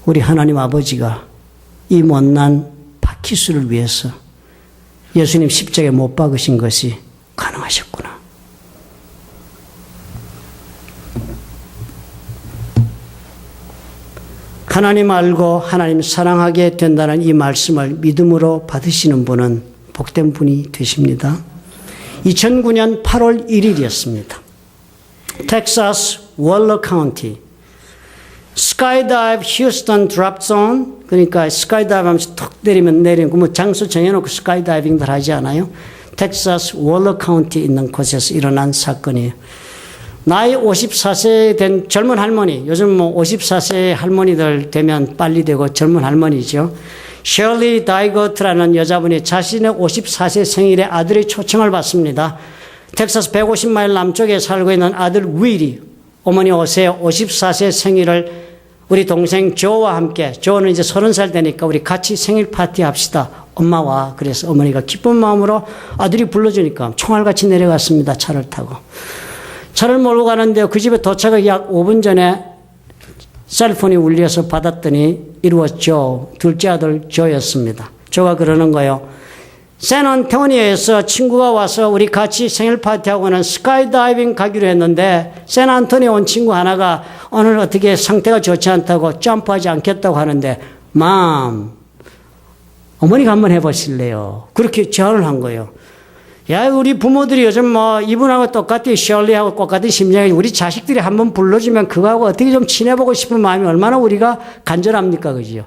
우리 하나님 아버지가 이 못난 바퀴수를 위해서 예수님 십자가에 못 박으신 것이 가능하셨구나. 하나님 알고 하나님 사랑하게 된다는 이 말씀을 믿음으로 받으시는 분은 복된 분이 되십니다. 2009년 8월 1일이었습니다. 텍사스 월러 카운티 스카이다이브 휴스턴 드랍 존, 그러니까 스카이다이브 하면서 턱 때리면 내리는 뭐 장소 정해놓고 스카이다이빙들 하지 않아요? 텍사스 월러 카운티에 있는 곳에서 일어난 사건이에요. 나이 54세 된 젊은 할머니, 요즘 뭐 54세 할머니들 되면 빨리 되고 젊은 할머니죠. 셜리 다이거트라는 여자분이 자신의 54세 생일에 아들의 초청을 받습니다. 텍사스 150마일 남쪽에 살고 있는 아들 윌이 어머니 오세요. 54세 생일을 우리 동생 조와 함께, 조는 이제 30살 되니까 우리 같이 생일 파티 합시다. 엄마와. 그래서 어머니가 기쁜 마음으로 아들이 불러주니까 총알같이 내려갔습니다. 차를 타고. 차를 몰고 가는데 그 집에 도착하기 약 5분 전에 셀폰이 울려서 받았더니 이루었죠. 둘째 아들 조였습니다. 조가 그러는 거예요. 샌안토니오에서 친구가 와서 우리 같이 생일 파티하고는 스카이다이빙 가기로 했는데 샌안토니오 온 친구 하나가 오늘 어떻게 상태가 좋지 않다고 점프하지 않겠다고 하는데 맘, 어머니가 한번 해보실래요? 그렇게 제안을 한 거예요. 야, 우리 부모들이 요즘 뭐 이분하고 똑같이 셜리하고 똑같은 심정이 우리 자식들이 한번 불러주면 그거하고 어떻게 좀 친해보고 싶은 마음이 얼마나 우리가 간절합니까? 그죠?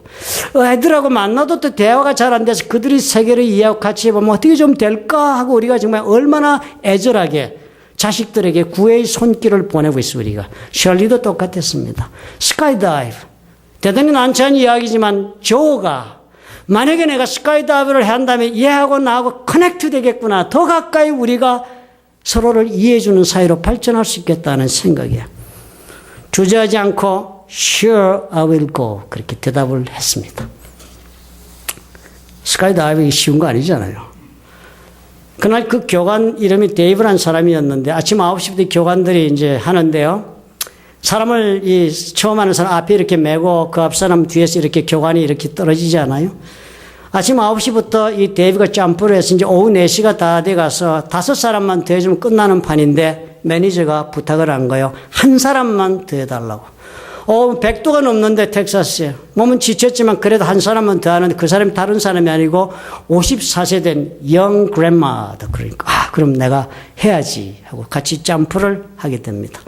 애들하고 만나도 또 대화가 잘 안 돼서 그들이 세계를 이해하고 같이 해보면 어떻게 좀 될까 하고 우리가 정말 얼마나 애절하게 자식들에게 구애의 손길을 보내고 있어 우리가. 셜리도 똑같았습니다. 스카이다이브. 대단히 난처한 이야기지만 조가 만약에 내가 스카이다이브를 한다면 얘하고 나하고 커넥트 되겠구나. 더 가까이 우리가 서로를 이해해주는 사이로 발전할 수 있겠다는 생각이야. 주저하지 않고 Sure, I will go. 그렇게 대답을 했습니다. 스카이다이빙이 쉬운 거 아니잖아요. 그날 그 교관 이름이 데이브라는 사람이었는데 아침 9시부터 교관들이 이제 하는데요. 사람을 처음 하는 사람 앞에 이렇게 메고 그 앞 사람 뒤에서 이렇게 교관이 이렇게 떨어지지 않아요? 아침 9시부터 이 데이브가 점프를 해서 이제 오후 4시가 다 돼 가서 5사람만 더 해주면 끝나는 판인데 매니저가 부탁을 한 거예요. 한 사람만 더 해달라고. 100도가 넘는데 텍사스에. 몸은 지쳤지만 그래도 한 사람만 더 하는데 그 사람이 다른 사람이 아니고 54세 된 영 그랜마더. 그러니까 그럼 내가 해야지 하고 같이 점프를 하게 됩니다.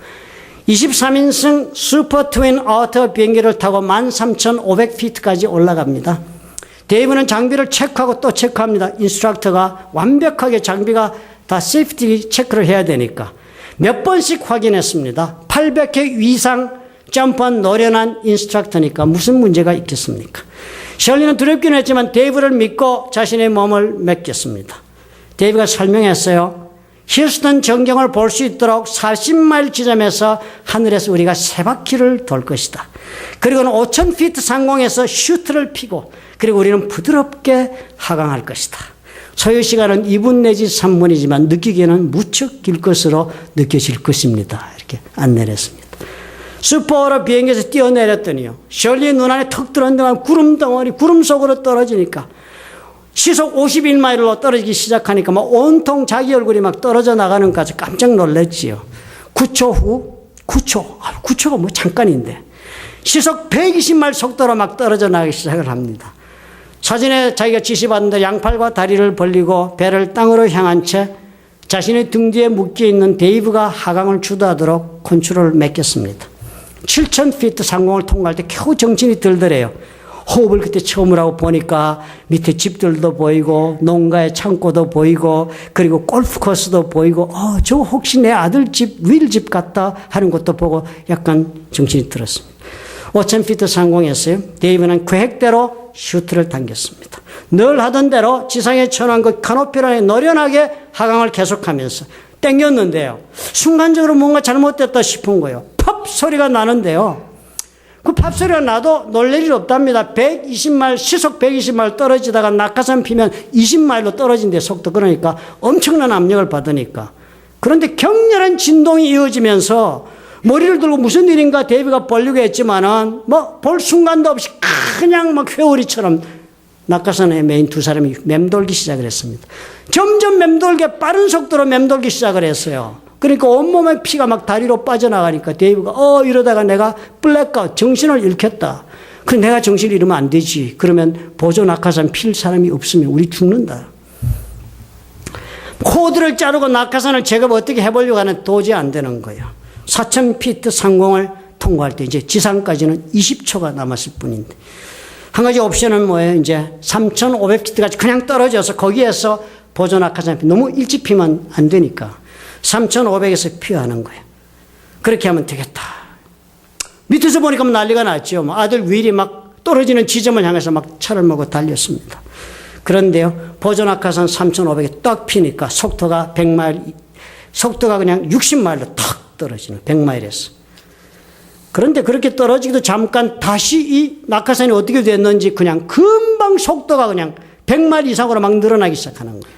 23인승 슈퍼 트윈 어터 비행기를 타고 13,500피트까지 올라갑니다. 데이브는 장비를 체크하고 또 체크합니다. 인스트럭터가 완벽하게 장비가 다 세이프티 체크를 해야 되니까. 몇 번씩 확인했습니다. 800회 이상 점프한 노련한 인스트럭터니까 무슨 문제가 있겠습니까? 셜리는 두렵긴 했지만 데이브를 믿고 자신의 몸을 맡겼습니다. 데이브가 설명했어요. 휴스턴 전경을 볼 수 있도록 40마일 지점에서 하늘에서 우리가 세 바퀴를 돌 것이다. 그리고는 5,000피트 상공에서 슈트를 피고 그리고 우리는 부드럽게 하강할 것이다. 소요 시간은 2분 내지 3분이지만 느끼기에는 무척 길 것으로 느껴질 것입니다. 이렇게 안내를 했습니다. 슈퍼오라 비행기에서 뛰어내렸더니요. 셜리의 눈안에 턱 들었는데 구름 덩어리, 구름 속으로 떨어지니까 시속 51마일로 떨어지기 시작하니까 막 온통 자기 얼굴이 막 떨어져 나가는 것까지 깜짝 놀랐지요. 9초 후, 9초가 뭐 잠깐인데 시속 120마일 속도로 막 떨어져 나가기 시작을 합니다. 사진에 자기가 지시받는데 양팔과 다리를 벌리고 배를 땅으로 향한 채 자신의 등 뒤에 묶여있는 데이브가 하강을 주도하도록 컨트롤을 맡겼습니다. 7,000피트 상공을 통과할 때 겨우 정신이 들더래요. 호흡을 그때 처음으로 하고 보니까 밑에 집들도 보이고 농가의 창고도 보이고 그리고 골프 코스도 보이고 저 혹시 내 아들 집 윌 집 같다 하는 것도 보고 약간 정신이 들었습니다. 5,000피트 상공했어요. 데이브는 계획대로 슈트를 당겼습니다. 늘 하던 대로 지상에 쳐놓은 그 카노피란에 노련하게 하강을 계속하면서 당겼는데요. 순간적으로 뭔가 잘못됐다 싶은 거예요. 팝 소리가 나는데요. 그 팝 소리가 나도 놀랄 일 없답니다. 120마일, 시속 120마일 떨어지다가 낙하산 피면 20마일로 떨어진대, 속도. 그러니까 엄청난 압력을 받으니까. 그런데 격렬한 진동이 이어지면서 머리를 들고 무슨 일인가 데이비가 보려고 했지만은 뭐 볼 순간도 없이 그냥 막 회오리처럼 낙하산에 매인 두 사람이 맴돌기 시작을 했습니다. 점점 맴돌게 빠른 속도로 맴돌기 시작을 했어요. 그러니까 온몸에 피가 막 다리로 빠져나가니까 데이비가 이러다가 내가 블랙아웃 정신을 잃겠다. 그 내가 정신을 잃으면 안 되지. 그러면 보조 낙하산 필 사람이 없으면 우리 죽는다. 코드를 자르고 낙하산을 제가 어떻게 해보려고 하는 도저히 안 되는 거예요. 4,000피트 상공을 통과할 때 이제 지상까지는 20초가 남았을 뿐인데 한 가지 옵션은 뭐예요? 이제 3,500피트까지 그냥 떨어져서 거기에서 보조 낙하산 너무 일찍 피면 안 되니까 3,500에서 피하는 거예요. 그렇게 하면 되겠다. 밑에서 보니까 난리가 났죠. 아들 윌이 막 떨어지는 지점을 향해서 막 차를 몰고 달렸습니다. 그런데요, 보조 낙하산 3,500에 딱 피니까 속도가 100마일, 속도가 그냥 60마일로 탁 떨어지는 100마일에서. 그런데 그렇게 떨어지기도 잠깐 다시 이 낙하산이 어떻게 됐는지 그냥 금방 속도가 그냥 100마일 이상으로 막 늘어나기 시작하는 거예요.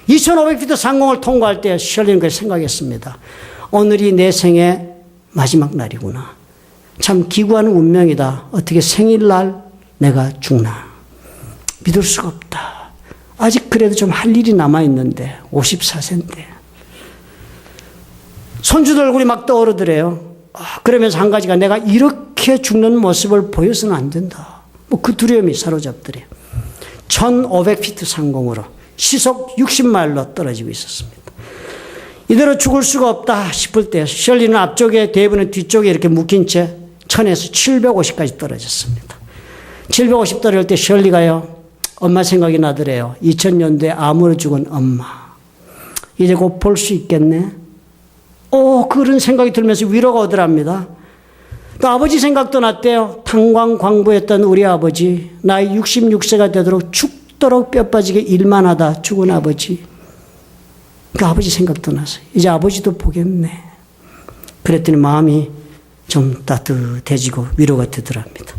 2,500피트 상공을 통과할 때 셜리는 그렇게 생각했습니다. 오늘이 내 생의 마지막 날이구나. 참 기구한 운명이다. 어떻게 생일날 내가 죽나. 믿을 수가 없다. 아직 그래도 좀 할 일이 남아있는데 54세인데. 손주들 얼굴이 막 떠오르더래요. 그러면서 한 가지가 내가 이렇게 죽는 모습을 보여서는 안 된다. 뭐 그 두려움이 사로잡더래요. 1,500피트 상공으로 시속 60마일로 떨어지고 있었습니다. 이대로 죽을 수가 없다 싶을 때 셜리는 앞쪽에 데이브는 뒤쪽에 이렇게 묶인 채 1000에서 750까지 떨어졌습니다. 750 떨어질 때 셜리가요. 엄마 생각이 나더래요. 2000년도에 암으로 죽은 엄마. 이제 곧 볼 수 있겠네. 그런 생각이 들면서 위로가 오더랍니다. 또 아버지 생각도 났대요. 탄광 광부였던 우리 아버지. 나이 66세가 되도록 죽도록 뼈 빠지게 일만 하다 죽은 아버지. 그 아버지 생각도 났어요. 이제 아버지도 보겠네. 그랬더니 마음이 좀 따뜻해지고 위로가 되더랍니다.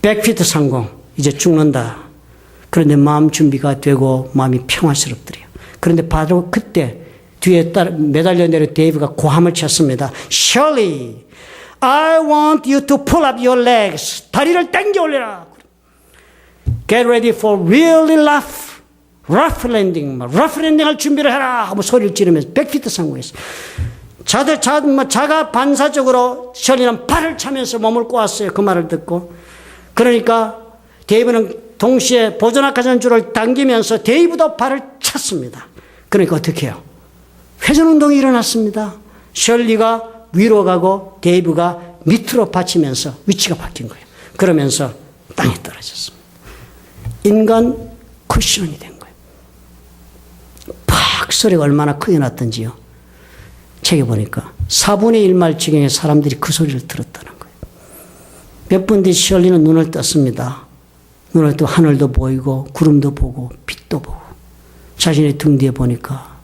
100피트 상공. 이제 죽는다. 그런데 마음 준비가 되고 마음이 평화스럽더래요. 그런데 바로 그때 뒤에 매달려 내린 데이브가 고함을 쳤습니다. Shirley, I want you to pull up your legs. 다리를 당겨 올려라. Get ready for really rough landing. rough landing을 준비를 해라. 하고 소리를 지르면서 100피트 상공에서 자가 반사적으로 셜리는 발을 차면서 몸을 꼬았어요. 그 말을 듣고. 그러니까 데이브는 동시에 보조 낙하산 줄을 당기면서 데이브도 발을 찼습니다. 그러니까 어떻게 해요? 회전운동이 일어났습니다. 셜리가 위로 가고 데이브가 밑으로 받치면서 위치가 바뀐 거예요. 그러면서 땅에 떨어졌습니다. 인간 쿠션이 된 거예요. 팍 소리가 얼마나 크게 났던지요. 책에 보니까 4분의 1마일 지경의 사람들이 그 소리를 들었다는 거예요. 몇 분 뒤 셜리는 눈을 떴습니다. 눈을 뜨고 하늘도 보이고 구름도 보고 빛도 보고 자신의 등 뒤에 보니까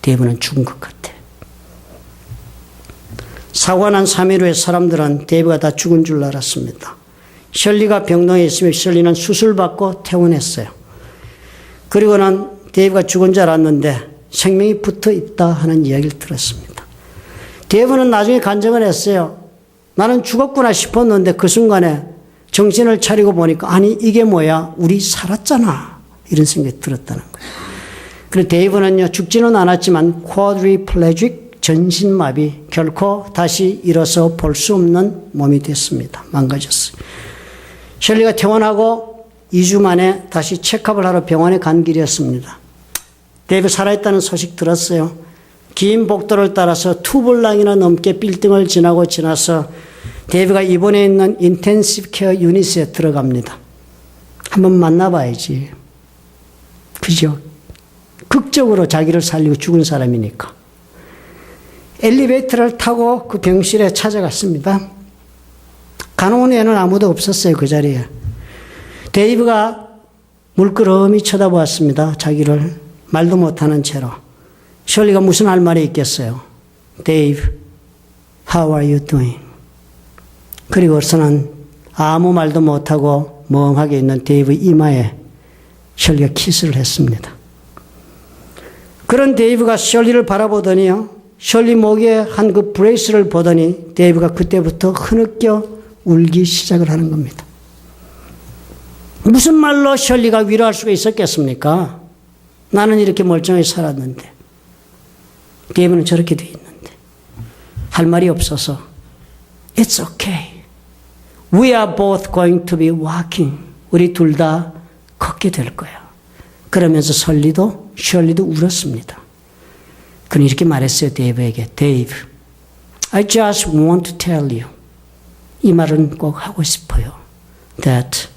데이브는 죽은 것 같아. 사고가 난 3일 후에 사람들은 데이브가 다 죽은 줄 알았습니다. 셜리가 병동에 있으면 셜리는 수술받고 퇴원했어요. 그리고는 데이브가 죽은 줄 알았는데 생명이 붙어 있다 하는 이야기를 들었습니다. 데이브는 나중에 간증을 했어요. 나는 죽었구나 싶었는데 그 순간에 정신을 차리고 보니까 아니 이게 뭐야? 우리 살았잖아. 이런 생각이 들었다는 거예요. 그리고 데이브는요 죽지는 않았지만 quadriplegic 전신마비 결코 다시 일어서 볼 수 없는 몸이 됐습니다. 망가졌어요. 셜리가 퇴원하고 2주 만에 다시 체크업을 하러 병원에 간 길이었습니다. 데이브 살아있다는 소식 들었어요. 긴 복도를 따라서 2블락이나 넘게 빌딩을 지나서 데이브가 입원해 있는 인텐시브 케어 유닛에 들어갑니다. 한번 만나봐야지. 그죠? 극적으로 자기를 살리고 죽은 사람이니까. 엘리베이터를 타고 그 병실에 찾아갔습니다. 간호원 외에는 아무도 없었어요. 그 자리에. 데이브가 물끄러미 쳐다보았습니다. 자기를 말도 못하는 채로. 셜리가 무슨 할 말이 있겠어요. Dave, how are you doing? 그리고서는 아무 말도 못하고 멍하게 있는 데이브 이마에 셜리가 키스를 했습니다. 그런 데이브가 셜리를 바라보더니요. 셜리 목에 한 그 브레이스를 보더니 데이브가 그때부터 흐느껴 울기 시작을 하는 겁니다. 무슨 말로 셜리가 위로할 수가 있었겠습니까? 나는 이렇게 멀쩡히 살았는데 데이브는 저렇게 돼 있는데 할 말이 없어서 It's okay. We are both going to be walking. 우리 둘 다 걷게 될 거야. 그러면서 셜리도 울었습니다. 그는 이렇게 말했어요. 데이브에게. 데이브, I just want to tell you. 이 말은 꼭 하고 싶어요. That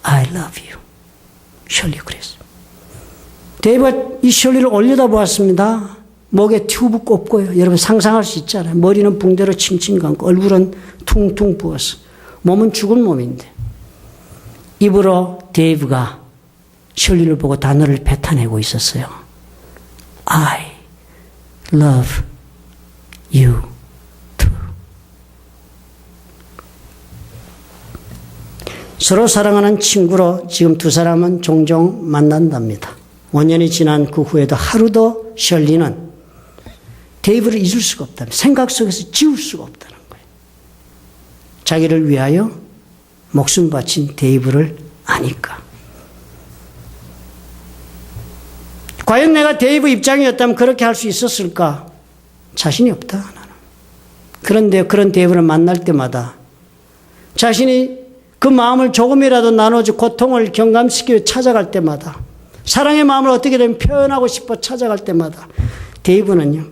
I love you. 셜리 그랬어요. 데이브가 이 셜리를 올려다보았습니다. 목에 튜브 꼽고요. 여러분 상상할 수 있잖아요. 머리는 붕대로 칭칭 감고 얼굴은 퉁퉁 부어서 몸은 죽은 몸인데 입으로 데이브가 셜리를 보고 단어를 뱉어내고 있었어요. I love you too. 서로 사랑하는 친구로 지금 두 사람은 종종 만난답니다. 5년이 지난 그 후에도 하루도 셜리는 데이브를 잊을 수가 없다면 생각 속에서 지울 수가 없다는 거예요. 자기를 위하여 목숨 바친 데이브를 아니까. 과연 내가 데이브 입장이었다면 그렇게 할 수 있었을까? 자신이 없다 나는. 그런데 그런 데이브를 만날 때마다 자신이 그 마음을 조금이라도 나눠주 고통을 경감시키며 찾아갈 때마다 사랑의 마음을 어떻게든 표현하고 싶어 찾아갈 때마다 데이브는요.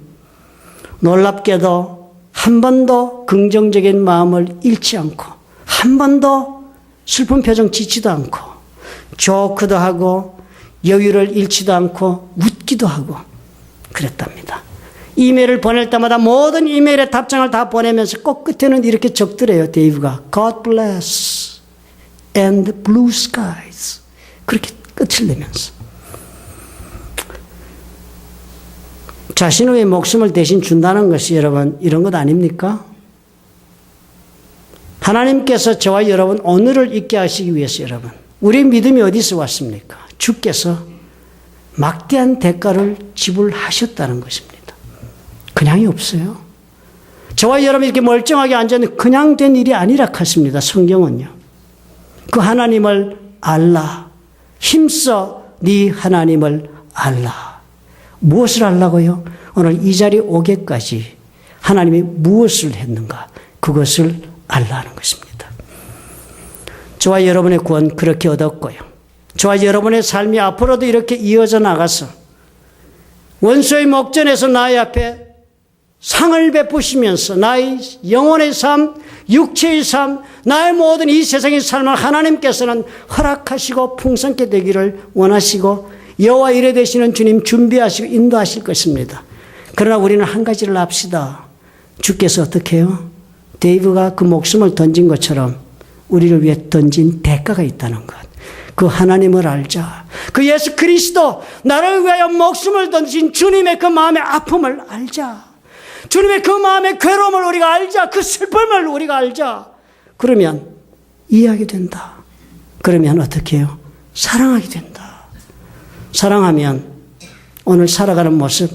놀랍게도 한 번도 긍정적인 마음을 잃지 않고 한 번도 슬픈 표정 짓지도 않고 조크도 하고 여유를 잃지도 않고 웃기도 하고 그랬답니다. 이메일을 보낼 때마다 모든 이메일에 답장을 다 보내면서 꼭 끝에는 이렇게 적더래요. 데이브가 God bless and blue skies 그렇게 끝을 내면서 자신의 목숨을 대신 준다는 것이 여러분 이런 것 아닙니까? 하나님께서 저와 여러분 오늘을 있게 하시기 위해서 여러분 우리 믿음이 어디서 왔습니까? 주께서 막대한 대가를 지불하셨다는 것입니다. 그냥이 없어요. 저와 여러분 이렇게 멀쩡하게 앉아있는 그냥 된 일이 아니라 같습니다. 성경은요. 그 하나님을 알라. 힘써 네 하나님을 알라. 무엇을 알라고요? 오늘 이 자리에 오게까지 하나님이 무엇을 했는가? 그것을 알라는 것입니다. 저와 여러분의 구원 그렇게 얻었고요. 저와 여러분의 삶이 앞으로도 이렇게 이어져 나가서 원수의 목전에서 나의 앞에 상을 베푸시면서 나의 영혼의 삶, 육체의 삶, 나의 모든 이 세상의 삶을 하나님께서는 허락하시고 풍성케 되기를 원하시고 여호와 이레 되시는 주님 준비하시고 인도하실 것입니다. 그러나 우리는 한 가지를 합시다. 주께서 어떻게 해요? 데이브가 그 목숨을 던진 것처럼 우리를 위해 던진 대가가 있다는 것. 그 하나님을 알자. 그 예수 그리스도 나를 위하여 목숨을 던진 주님의 그 마음의 아픔을 알자. 주님의 그 마음의 괴로움을 우리가 알자. 그 슬픔을 우리가 알자. 그러면 이해하게 된다. 그러면 어떻게 해요? 사랑하게 된다. 사랑하면 오늘 살아가는 모습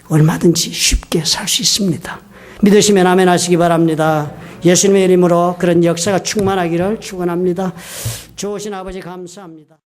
얼마든지 쉽게 살 수 있습니다. 믿으시면 아멘 하시기 바랍니다. 예수님의 이름으로 그런 역사가 충만하기를 축원합니다. 좋으신 아버지 감사합니다.